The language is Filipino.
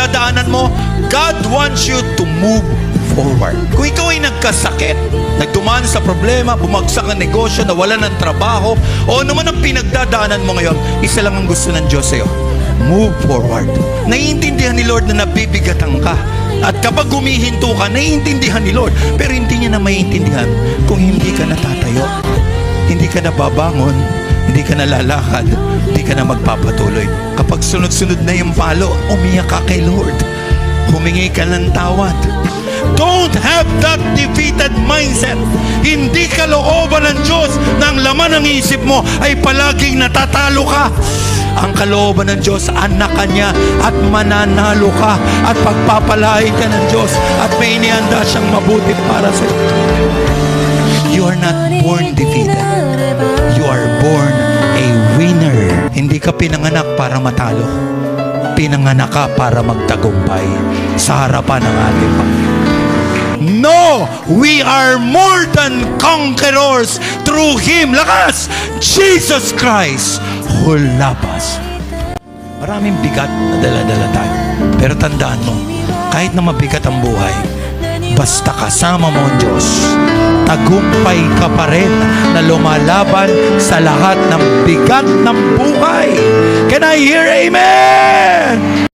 pinagdadaanan mo, God wants you to move forward. Kung ikaw ay nagkasakit, nagdumaan sa problema, bumagsak ang negosyo, nawalan ng trabaho, o ano man ang pinagdadaanan mo ngayon, isa lang ang gusto ng Diyos sa'yo: move forward. Naiintindihan ni Lord na nabibigatan ka. At kapag humihinto ka, naiintindihan ni Lord. Pero hindi niya na maiintindihan kung hindi ka natatayo, hindi ka nababangon, hindi ka nalalakad, hindi ka na magpapatuloy. Kapag sunod-sunod na yung palo, umiyak ka kay Lord. Humingi ka ng tawad. Don't have that defeated mindset. Hindi kalooban ng Diyos na ang laman ng isip mo ay palaging natatalo ka. Ang kalooban ng Diyos, anak ka niya at mananalo ka at pagpapalain ka ng Diyos at may inihanda siyang mabuti para sa iyo. You are not born defeated. You are born a winner. Hindi ka pinanganak para matalo. Pinanganak ka para magtagumpay sa harapan ng ating Panginoon. No! We are more than conquerors through Him. Lakas! Jesus Christ who loves us. Maraming bigat na dala-dala tayo. Pero tandaan mo, kahit na mabigat ang buhay, basta kasama mo ang Diyos, tagumpay ka pa rin na lumalaban sa lahat ng bigat ng buhay. Can I hear amen?